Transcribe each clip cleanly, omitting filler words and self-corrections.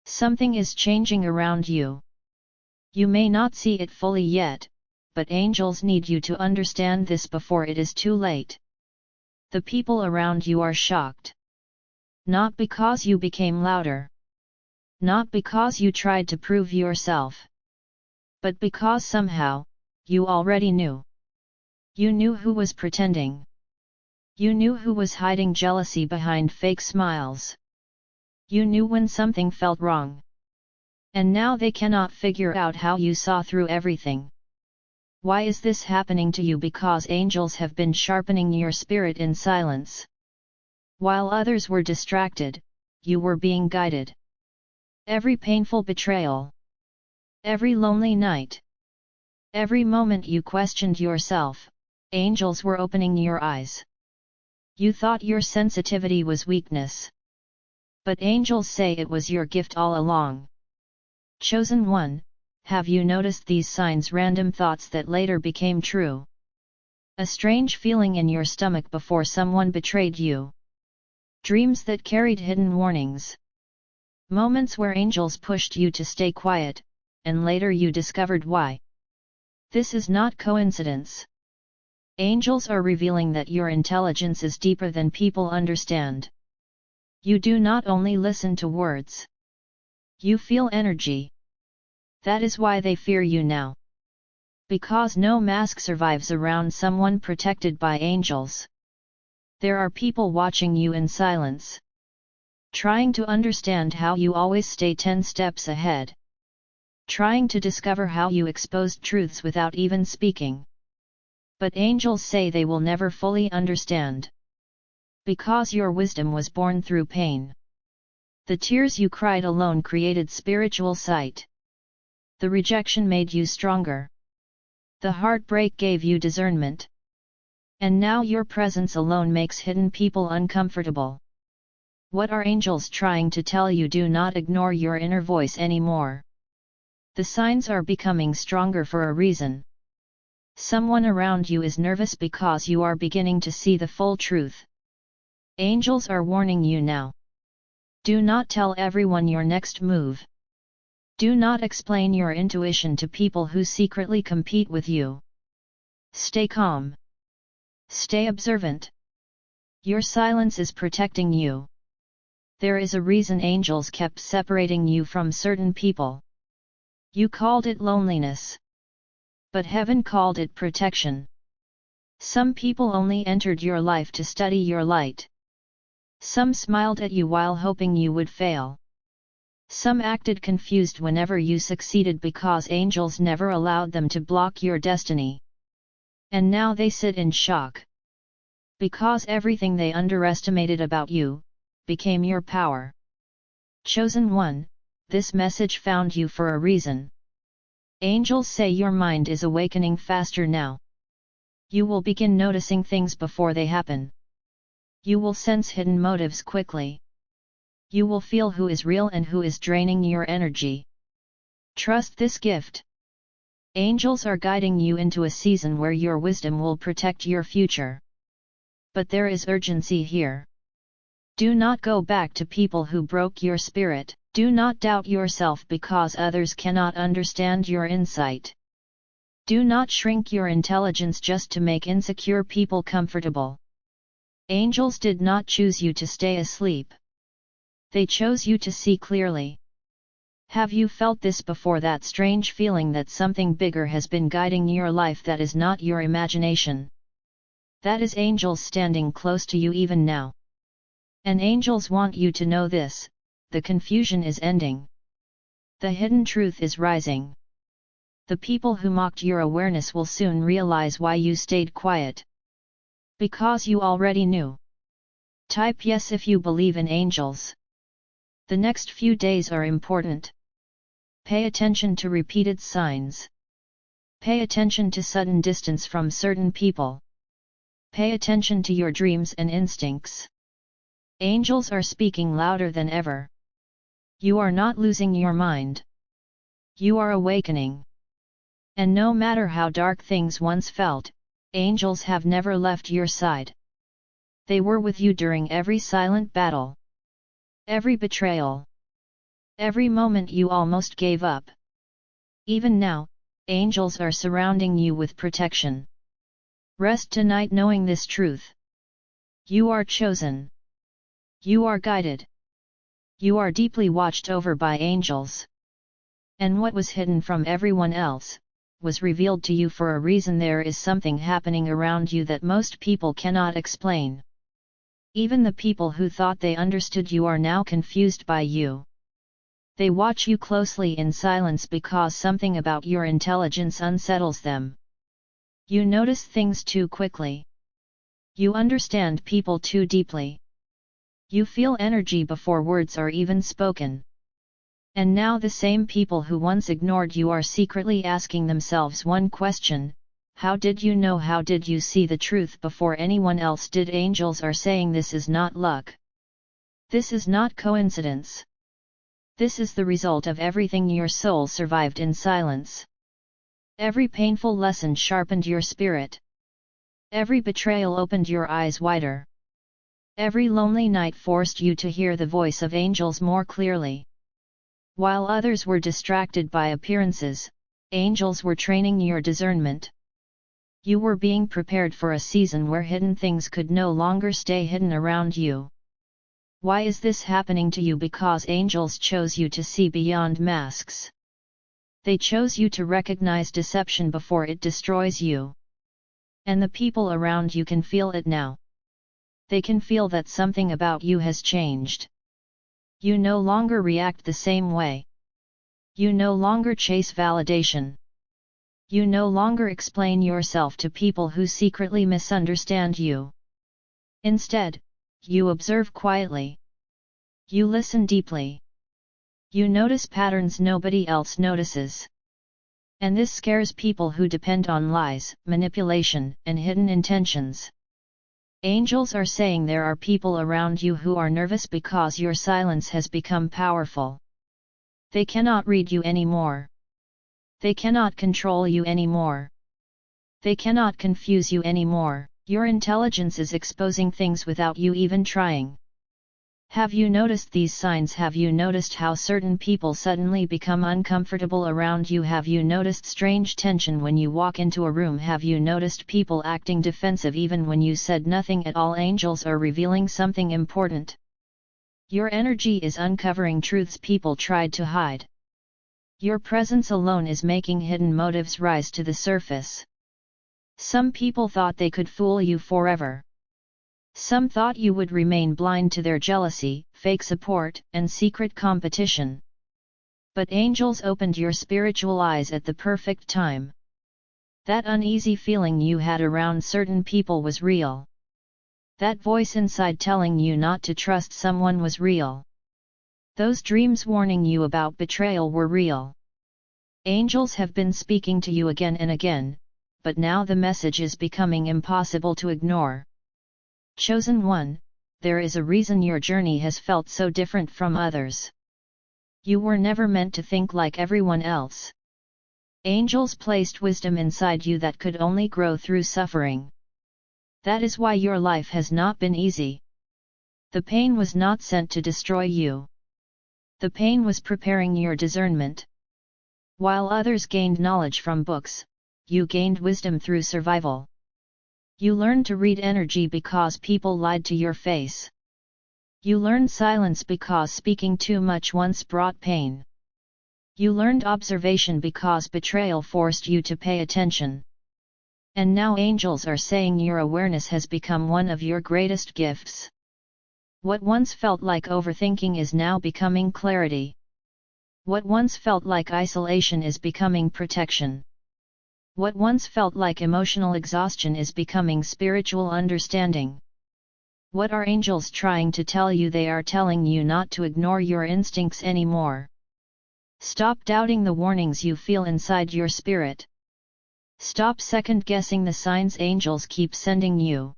Something is changing around you. You may not see it fully yet, but angels need you to understand this before it is too late. The people around you are shocked. Not because you became louder. Not because you tried to prove yourself. But because somehow, you already knew. You knew who was pretending. You knew who was hiding jealousy behind fake smiles. You knew when something felt wrong. And now they cannot figure out how you saw through everything. Why is this happening to you? Because angels have been sharpening your spirit in silence. While others were distracted, you were being guided. Every painful betrayal. Every lonely night. Every moment you questioned yourself, angels were opening your eyes. You thought your sensitivity was weakness. But angels say it was your gift all along. Chosen one, have you noticed these signs? Random thoughts that later became true. A strange feeling in your stomach before someone betrayed you. Dreams that carried hidden warnings. Moments where angels pushed you to stay quiet, and later you discovered why. This is not coincidence. Angels are revealing that your intelligence is deeper than people understand. You do not only listen to words. You feel energy. That is why they fear you now. Because no mask survives around someone protected by angels. There are people watching you in silence. Trying to understand how you always stay 10 steps ahead. Trying to discover how you exposed truths without even speaking. But angels say they will never fully understand. Because your wisdom was born through pain. The tears you cried alone created spiritual sight. The rejection made you stronger. The heartbreak gave you discernment. And now your presence alone makes hidden people uncomfortable. What are angels trying to tell you? Do not ignore your inner voice anymore. The signs are becoming stronger for a reason. Someone around you is nervous because you are beginning to see the full truth. Angels are warning you now. Do not tell everyone your next move. Do not explain your intuition to people who secretly compete with you. Stay calm. Stay observant. Your silence is protecting you. There is a reason angels kept separating you from certain people. You called it loneliness. But heaven called it protection. Some people only entered your life to study your light. Some smiled at you while hoping you would fail. Some acted confused whenever you succeeded because angels never allowed them to block your destiny. And now they sit in shock. Because everything they underestimated about you, became your power. Chosen one, this message found you for a reason. Angels say your mind is awakening faster now. You will begin noticing things before they happen. You will sense hidden motives quickly. You will feel who is real and who is draining your energy. Trust this gift. Angels are guiding you into a season where your wisdom will protect your future. But there is urgency here. Do not go back to people who broke your spirit. Do not doubt yourself because others cannot understand your insight. Do not shrink your intelligence just to make insecure people comfortable. Angels did not choose you to stay asleep. They chose you to see clearly. Have you felt this before? That strange feeling that something bigger has been guiding your life that is not your imagination. That is angels standing close to you even now. And angels want you to know this. The confusion is ending. The hidden truth is rising. The people who mocked your awareness will soon realize why you stayed quiet. Because you already knew. Type yes if you believe in angels. The next few days are important. Pay attention to repeated signs. Pay attention to sudden distance from certain people. Pay attention to your dreams and instincts. Angels are speaking louder than ever. You are not losing your mind. You are awakening. And no matter how dark things once felt, angels have never left your side. They were with you during every silent battle. Every betrayal. Every moment you almost gave up. Even now, angels are surrounding you with protection. Rest tonight knowing this truth. You are chosen. You are guided. You are deeply watched over by angels. And what was hidden from everyone else, was revealed to you for a reason. There is something happening around you that most people cannot explain. Even the people who thought they understood you are now confused by you. They watch you closely in silence because something about your intelligence unsettles them. You notice things too quickly. You understand people too deeply. You feel energy before words are even spoken. And now the same people who once ignored you are secretly asking themselves one question: how did you know? How did you see the truth before anyone else did? Angels are saying this is not luck. This is not coincidence. This is the result of everything your soul survived in silence. Every painful lesson sharpened your spirit. Every betrayal opened your eyes wider. Every lonely night forced you to hear the voice of angels more clearly. While others were distracted by appearances, angels were training your discernment. You were being prepared for a season where hidden things could no longer stay hidden around you. Why is this happening to you? Because angels chose you to see beyond masks. They chose you to recognize deception before it destroys you. And the people around you can feel it now. They can feel that something about you has changed. You no longer react the same way. You no longer chase validation. You no longer explain yourself to people who secretly misunderstand you. Instead, you observe quietly. You listen deeply. You notice patterns nobody else notices. And this scares people who depend on lies, manipulation, and hidden intentions. Angels are saying there are people around you who are nervous because your silence has become powerful. They cannot read you anymore. They cannot control you anymore. They cannot confuse you anymore. Your intelligence is exposing things without you even trying. Have you noticed these signs? Have you noticed how certain people suddenly become uncomfortable around you? Have you noticed strange tension when you walk into a room? Have you noticed people acting defensive even when you said nothing at all? Angels are revealing something important. Your energy is uncovering truths people tried to hide. Your presence alone is making hidden motives rise to the surface. Some people thought they could fool you forever. Some thought you would remain blind to their jealousy, fake support, and secret competition. But angels opened your spiritual eyes at the perfect time. That uneasy feeling you had around certain people was real. That voice inside telling you not to trust someone was real. Those dreams warning you about betrayal were real. Angels have been speaking to you again and again, but now the message is becoming impossible to ignore. Chosen one, there is a reason your journey has felt so different from others. You were never meant to think like everyone else. Angels placed wisdom inside you that could only grow through suffering. That is why your life has not been easy. The pain was not sent to destroy you. The pain was preparing your discernment. While others gained knowledge from books, you gained wisdom through survival. You learned to read energy because people lied to your face. You learned silence because speaking too much once brought pain. You learned observation because betrayal forced you to pay attention. And now angels are saying your awareness has become one of your greatest gifts. What once felt like overthinking is now becoming clarity. What once felt like isolation is becoming protection. What once felt like emotional exhaustion is becoming spiritual understanding. What are angels trying to tell you? They are telling you not to ignore your instincts anymore. Stop doubting the warnings you feel inside your spirit. Stop second-guessing the signs angels keep sending you.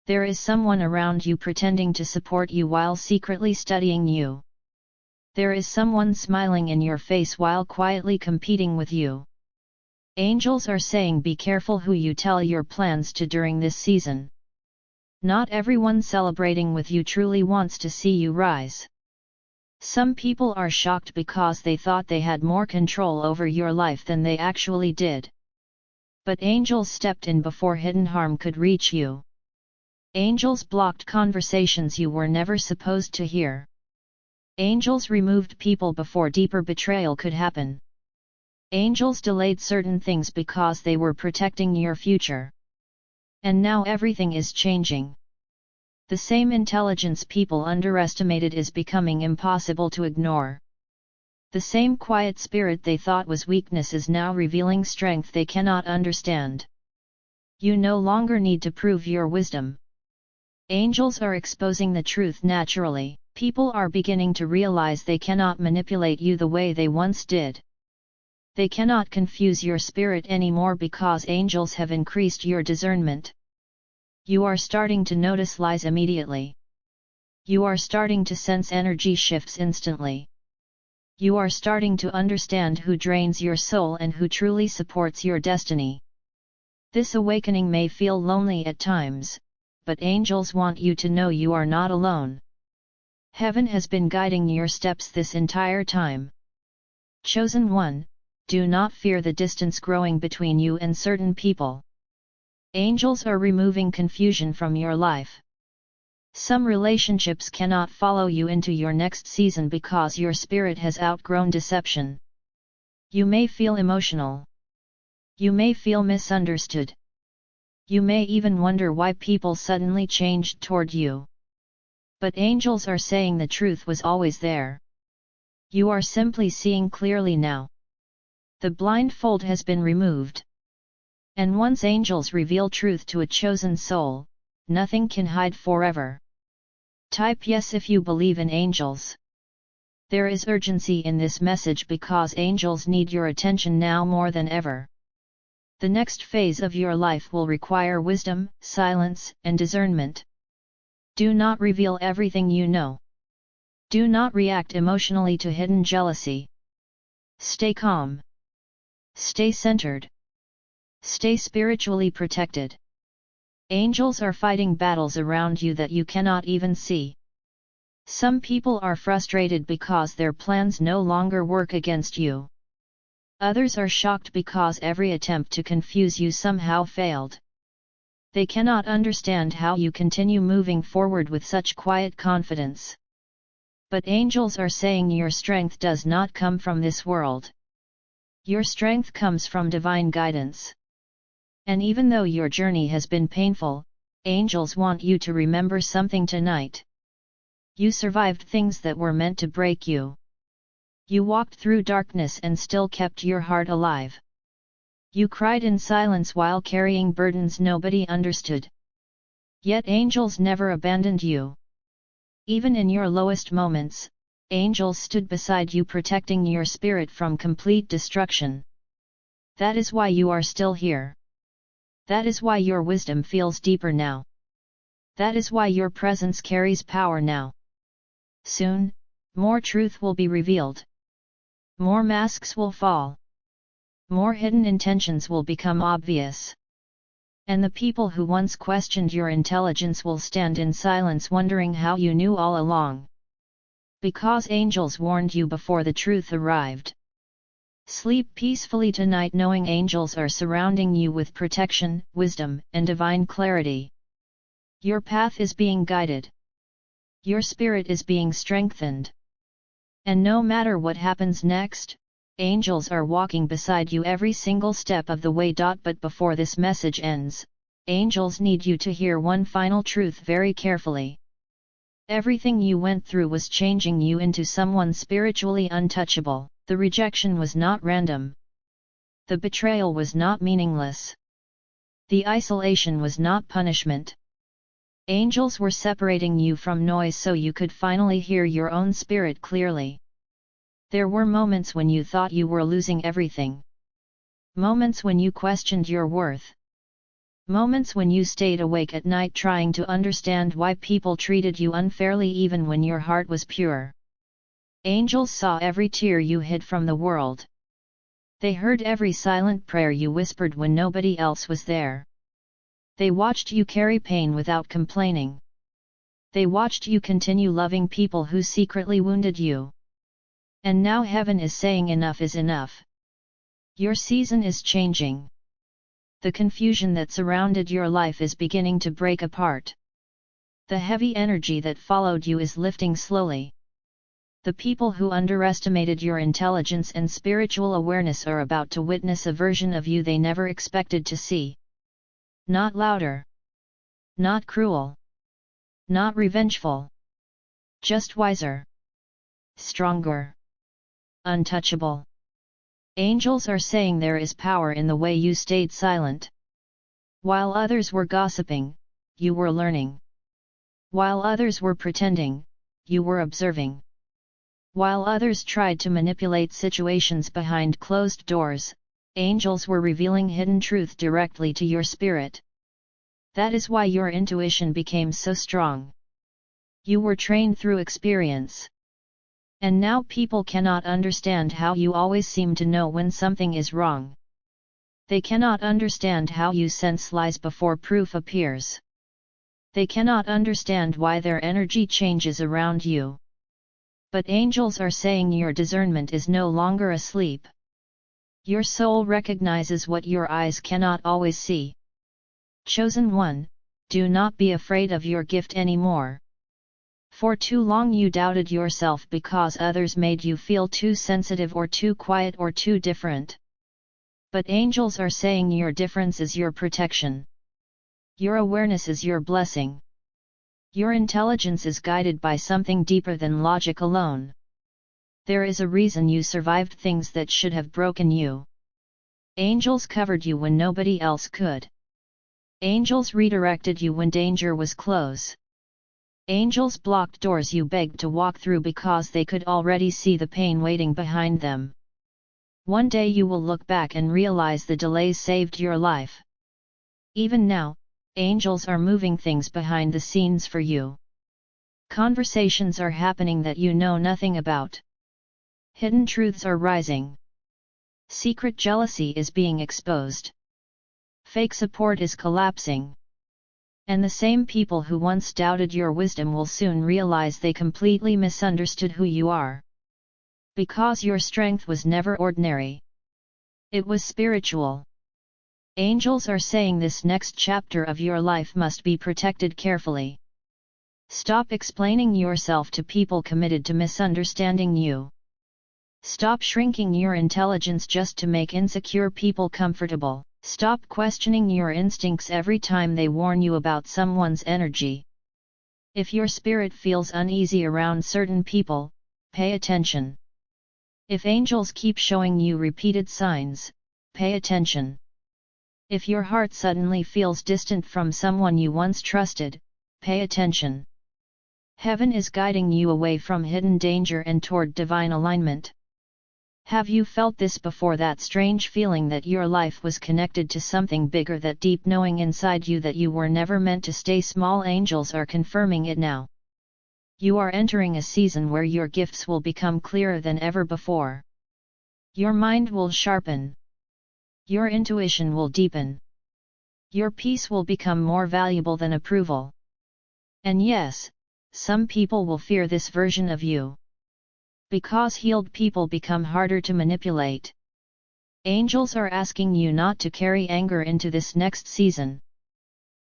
There is someone around you pretending to support you while secretly studying you. There is someone smiling in your face while quietly competing with you. Angels are saying be careful who you tell your plans to during this season. Not everyone celebrating with you truly wants to see you rise. Some people are shocked because they thought they had more control over your life than they actually did. But angels stepped in before hidden harm could reach you. Angels blocked conversations you were never supposed to hear. Angels removed people before deeper betrayal could happen. Angels delayed certain things because they were protecting your future. And now everything is changing. The same intelligence people underestimated is becoming impossible to ignore. The same quiet spirit they thought was weakness is now revealing strength they cannot understand. You no longer need to prove your wisdom. Angels are exposing the truth naturally. People are beginning to realize they cannot manipulate you the way they once did. They cannot confuse your spirit anymore because angels have increased your discernment. You are starting to notice lies immediately. You are starting to sense energy shifts instantly. You are starting to understand who drains your soul and who truly supports your destiny. This awakening may feel lonely at times, but angels want you to know you are not alone. Heaven has been guiding your steps this entire time. Chosen one, do not fear the distance growing between you and certain people. Angels are removing confusion from your life. Some relationships cannot follow you into your next season because your spirit has outgrown deception. You may feel emotional. You may feel misunderstood. You may even wonder why people suddenly changed toward you. But angels are saying the truth was always there. You are simply seeing clearly now. The blindfold has been removed. And once angels reveal truth to a chosen soul, nothing can hide forever. Type yes if you believe in angels. There is urgency in this message because angels need your attention now more than ever. The next phase of your life will require wisdom, silence, and discernment. Do not reveal everything you know. Do not react emotionally to hidden jealousy. Stay calm. Stay centered. Stay spiritually protected. Angels are fighting battles around you that you cannot even see. Some people are frustrated because their plans no longer work against you. Others are shocked because every attempt to confuse you somehow failed. They cannot understand how you continue moving forward with such quiet confidence. But angels are saying your strength does not come from this world. Your strength comes from divine guidance. And even though your journey has been painful, angels want you to remember something tonight. You survived things that were meant to break you. You walked through darkness and still kept your heart alive. You cried in silence while carrying burdens nobody understood. Yet angels never abandoned you. Even in your lowest moments, angels stood beside you protecting your spirit from complete destruction. That is why you are still here. That is why your wisdom feels deeper now. That is why your presence carries power now. Soon, more truth will be revealed. More masks will fall. More hidden intentions will become obvious. And the people who once questioned your intelligence will stand in silence wondering how you knew all along. Because angels warned you before the truth arrived. Sleep peacefully tonight knowing angels are surrounding you with protection, wisdom, and divine clarity. Your path is being guided. Your spirit is being strengthened. And no matter what happens next, angels are walking beside you every single step of the way. But before this message ends, angels need you to hear one final truth very carefully. Everything you went through was changing you into someone spiritually untouchable. The rejection was not random. The betrayal was not meaningless. The isolation was not punishment. Angels were separating you from noise so you could finally hear your own spirit clearly. There were moments when you thought you were losing everything. Moments when you questioned your worth. Moments when you stayed awake at night trying to understand why people treated you unfairly even when your heart was pure. Angels saw every tear you hid from the world. They heard every silent prayer you whispered when nobody else was there. They watched you carry pain without complaining. They watched you continue loving people who secretly wounded you. And now heaven is saying enough is enough. Your season is changing. The confusion that surrounded your life is beginning to break apart. The heavy energy that followed you is lifting slowly. The people who underestimated your intelligence and spiritual awareness are about to witness a version of you they never expected to see. Not louder. Not cruel. Not revengeful. Just wiser. Stronger. Untouchable. Angels are saying there is power in the way you stayed silent. While others were gossiping, you were learning. While others were pretending, you were observing. While others tried to manipulate situations behind closed doors, angels were revealing hidden truth directly to your spirit. That is why your intuition became so strong. You were trained through experience. And now people cannot understand how you always seem to know when something is wrong. They cannot understand how you sense lies before proof appears. They cannot understand why their energy changes around you. But angels are saying your discernment is no longer asleep. Your soul recognizes what your eyes cannot always see. Chosen one, do not be afraid of your gift anymore. For too long you doubted yourself because others made you feel too sensitive or too quiet or too different. But angels are saying your difference is your protection. Your awareness is your blessing. Your intelligence is guided by something deeper than logic alone. There is a reason you survived things that should have broken you. Angels covered you when nobody else could. Angels redirected you when danger was close. Angels blocked doors you begged to walk through because they could already see the pain waiting behind them. One day you will look back and realize the delays saved your life. Even now, angels are moving things behind the scenes for you. Conversations are happening that you know nothing about. Hidden truths are rising. Secret jealousy is being exposed. Fake support is collapsing. And the same people who once doubted your wisdom will soon realize they completely misunderstood who you are. Because your strength was never ordinary. It was spiritual. Angels are saying this next chapter of your life must be protected carefully. Stop explaining yourself to people committed to misunderstanding you. Stop shrinking your intelligence just to make insecure people comfortable. Stop questioning your instincts every time they warn you about someone's energy. If your spirit feels uneasy around certain people, pay attention. If angels keep showing you repeated signs, pay attention. If your heart suddenly feels distant from someone you once trusted, pay attention. Heaven is guiding you away from hidden danger and toward divine alignment. Have you felt this before, that strange feeling that your life was connected to something bigger, that deep knowing inside you that you were never meant to stay small? Angels are confirming it now. You are entering a season where your gifts will become clearer than ever before. Your mind will sharpen. Your intuition will deepen. Your peace will become more valuable than approval. And yes, some people will fear this version of you. Because healed people become harder to manipulate. Angels are asking you not to carry anger into this next season.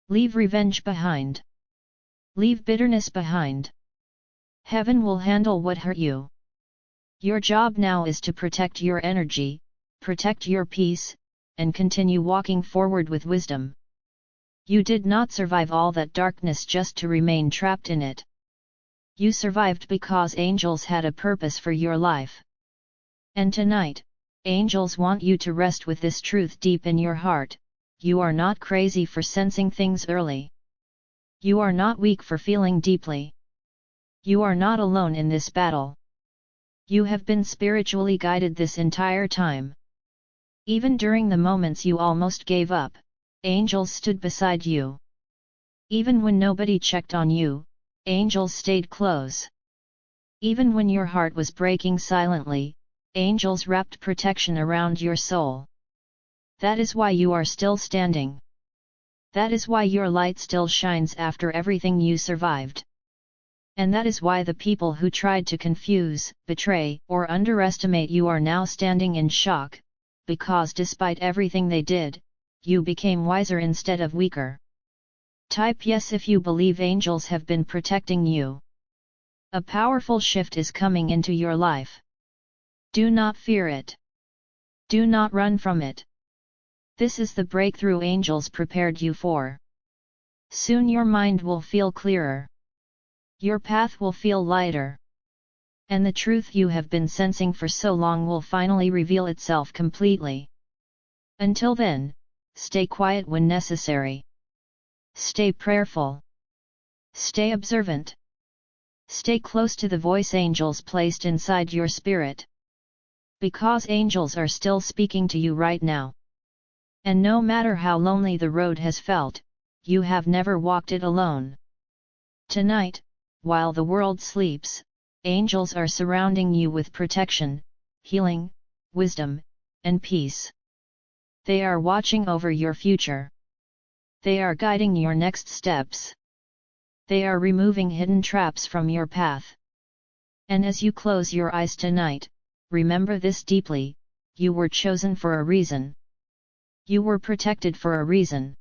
Leave revenge behind. Leave bitterness behind. Heaven will handle what hurt you. Your job now is to protect your energy, protect your peace, and continue walking forward with wisdom. You did not survive all that darkness just to remain trapped in it. You survived because angels had a purpose for your life. And tonight, angels want you to rest with this truth deep in your heart: you are not crazy for sensing things early. You are not weak for feeling deeply. You are not alone in this battle. You have been spiritually guided this entire time. Even during the moments you almost gave up, angels stood beside you. Even when nobody checked on you, angels stayed close. Even when your heart was breaking silently, angels wrapped protection around your soul. That is why you are still standing. That is why your light still shines after everything you survived. And that is why the people who tried to confuse, betray, or underestimate you are now standing in shock, because despite everything they did, you became wiser instead of weaker. Type yes if you believe angels have been protecting you. A powerful shift is coming into your life. Do not fear it. Do not run from it. This is the breakthrough angels prepared you for. Soon your mind will feel clearer. Your path will feel lighter. And the truth you have been sensing for so long will finally reveal itself completely. Until then, stay quiet when necessary. Stay prayerful. Stay observant. Stay close to the voice angels placed inside your spirit. Because angels are still speaking to you right now. And no matter how lonely the road has felt, you have never walked it alone. Tonight, while the world sleeps, angels are surrounding you with protection, healing, wisdom, and peace. They are watching over your future. They are guiding your next steps. They are removing hidden traps from your path. And as you close your eyes tonight, remember this deeply: you were chosen for a reason. You were protected for a reason.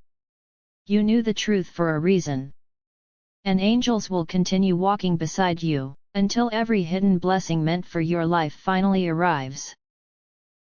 You knew the truth for a reason. And angels will continue walking beside you, until every hidden blessing meant for your life finally arrives.